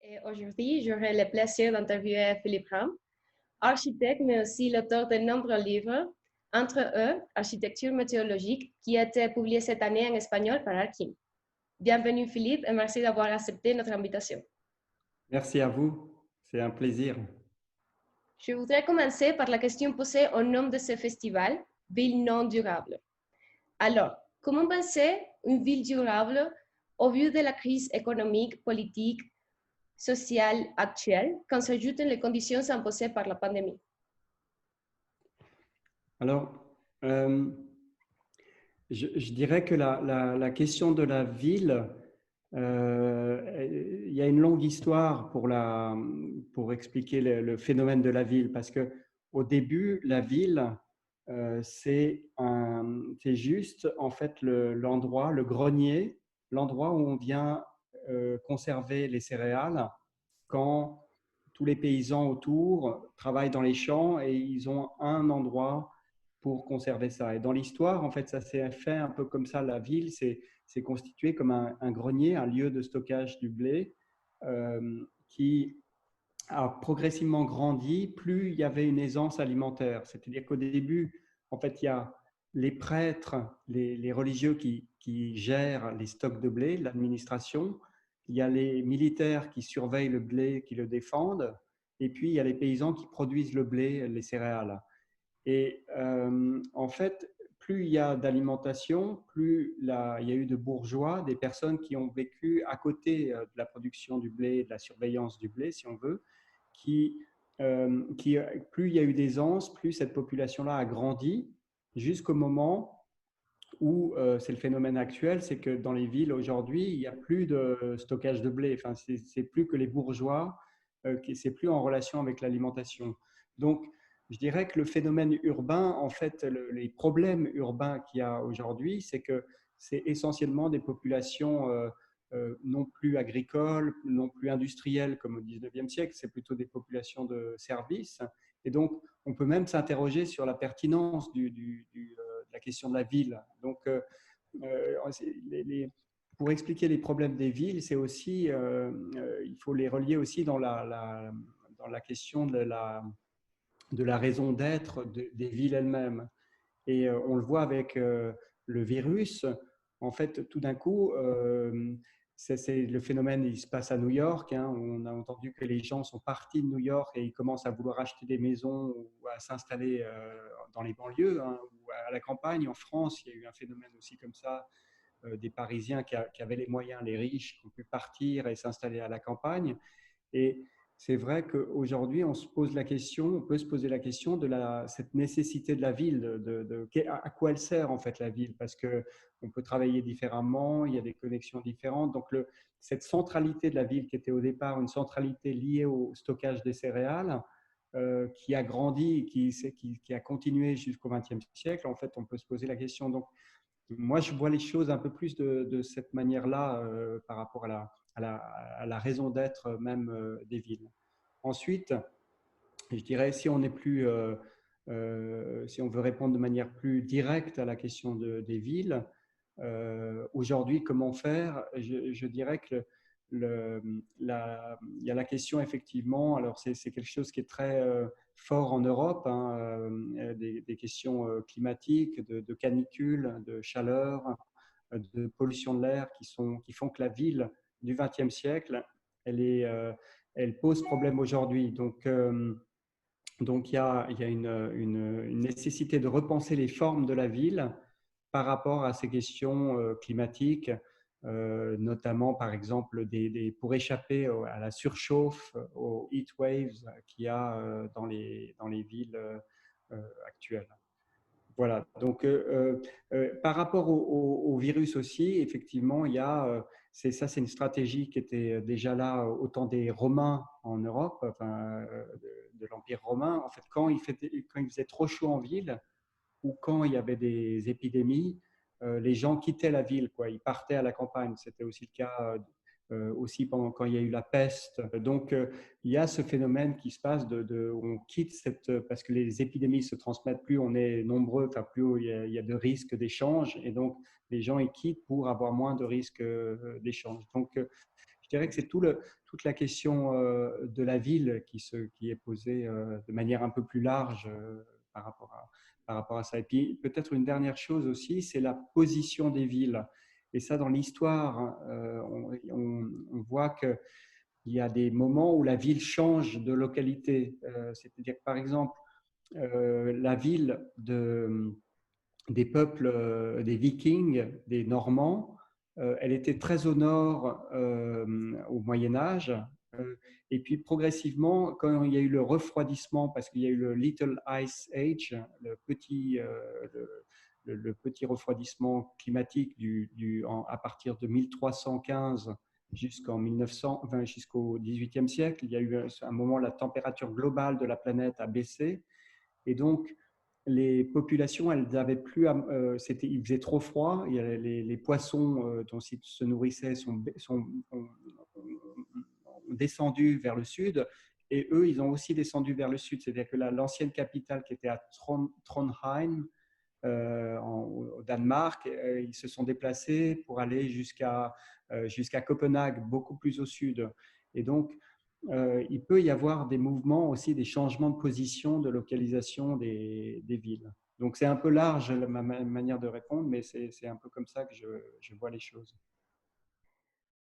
Et aujourd'hui, j'aurai le plaisir d'interviewer Philippe Ram, architecte, mais aussi l'auteur de nombreux livres, entre eux Architecture météorologique, qui a été publié cette année en espagnol par Arkim. Bienvenue Philippe et merci d'avoir accepté notre invitation. Merci à vous, c'est un plaisir. Je voudrais commencer par la question posée au nom de ce festival, Ville non durable. Alors, comment penser une ville durable au vu de la crise économique, politique, sociale actuelle, quand s'ajoutent les conditions imposées par la pandémie? Alors, je dirais que la question de la ville, il y a une longue histoire pour expliquer le phénomène de la ville, parce que au début, la ville, c'est juste en fait l'endroit, le grenier, l'endroit où on vient conserver les céréales quand tous les paysans autour travaillent dans les champs et ils ont un endroit pour conserver ça. Et dans l'histoire, en fait, ça s'est fait un peu comme ça. La ville s'est constituée comme un grenier, un lieu de stockage du blé qui a progressivement grandi plus il y avait une aisance alimentaire. C'est-à-dire qu'au début, en fait, il y a les prêtres, les religieux qui gèrent les stocks de blé, l'administration. Il y a les militaires qui surveillent le blé, qui le défendent. Et puis, il y a les paysans qui produisent le blé, les céréales. Et en fait, plus il y a d'alimentation, plus il y a eu de bourgeois, des personnes qui ont vécu à côté de la production du blé, de la surveillance du blé, si on veut, plus il y a eu d'aisance, plus cette population-là a grandi jusqu'au moment où c'est le phénomène actuel, c'est que dans les villes aujourd'hui, il n'y a plus de stockage de blé. Enfin, c'est plus que les bourgeois, c'est plus en relation avec l'alimentation. Donc, je dirais que le phénomène urbain, en fait, les problèmes urbains qu'il y a aujourd'hui, c'est que c'est essentiellement des populations non plus agricoles, non plus industrielles comme au 19e siècle, c'est plutôt des populations de services. Et donc, on peut même s'interroger sur la pertinence de la question de la ville. Donc, pour expliquer les problèmes des villes, c'est aussi, il faut les relier aussi dans la question de la raison d'être des villes elles-mêmes. Et on le voit avec le virus. En fait, tout d'un coup, c'est le phénomène, il se passe à New York. Hein. On a entendu que les gens sont partis de New York et ils commencent à vouloir acheter des maisons ou à s'installer dans les banlieues, hein, ou à la campagne. En France, il y a eu un phénomène aussi comme ça, des Parisiens qui avaient les moyens, les riches, qui ont pu partir et s'installer à la campagne. Et c'est vrai qu'aujourd'hui, on se pose la question, on peut se poser la question de cette nécessité de la ville, à quoi elle sert en fait la ville, parce qu'on peut travailler différemment, il y a des connexions différentes. Donc cette centralité de la ville qui était au départ une centralité liée au stockage des céréales, qui a grandi, qui a continué jusqu'au XXe siècle, en fait, on peut se poser la question. Donc, moi, je vois les choses un peu plus de cette manière-là par rapport à la raison d'être même des villes. Ensuite, je dirais, si on est plus, si on veut répondre de manière plus directe à la question des villes, aujourd'hui, comment faire? Je dirais que il y a la question effectivement, alors c'est quelque chose qui est très fort en Europe, hein, des questions climatiques, de canicule, de chaleur, de pollution de l'air qui font que la ville du XXe siècle, elle pose problème aujourd'hui. Donc il y a une nécessité de repenser les formes de la ville par rapport à ces questions climatiques, notamment par exemple pour échapper à la surchauffe, aux heat waves qu'il y a dans les villes actuelles. Voilà, donc par rapport au virus aussi, effectivement, il y a, c'est une stratégie qui était déjà là au temps des Romains en Europe, enfin, de l'Empire romain. En fait, quand il faisait trop chaud en ville ou quand il y avait des épidémies, les gens quittaient la ville, quoi. Ils partaient à la campagne. C'était aussi le cas aussi quand il y a eu la peste. Donc, il y a ce phénomène qui se passe on quitte parce que les épidémies se transmettent, plus on est nombreux, enfin, plus il y a de risques d'échange, et donc les gens ils quittent pour avoir moins de risques d'échange. Donc, je dirais que c'est toute la question de la ville qui est posée de manière un peu plus large par rapport par rapport à ça. Et puis peut-être une dernière chose aussi, c'est la position des villes. Et ça, dans l'histoire, on voit qu'il y a des moments où la ville change de localité. C'est-à-dire que, par exemple, la ville des peuples, des Vikings, des Normands, elle était très au nord au Moyen Âge. Et puis progressivement, quand il y a eu le refroidissement, parce qu'il y a eu le Little Ice Age, le petit refroidissement climatique à partir de 1315 jusqu'en 1900, enfin, jusqu'au XVIIIe siècle, il y a eu un moment où la température globale de la planète a baissé. Et donc, les populations, elles avaient plus, il faisait trop froid. Les poissons dont ils se nourrissaient ont descendu vers le sud, et eux, ils ont aussi descendu vers le sud. C'est-à-dire que l'ancienne capitale qui était à Trondheim, au Danemark, ils se sont déplacés pour aller jusqu'à Copenhague, beaucoup plus au sud. Et donc, il peut y avoir des mouvements aussi, des changements de position, de localisation des villes. Donc c'est un peu large ma manière de répondre, mais c'est un peu comme ça que je vois les choses.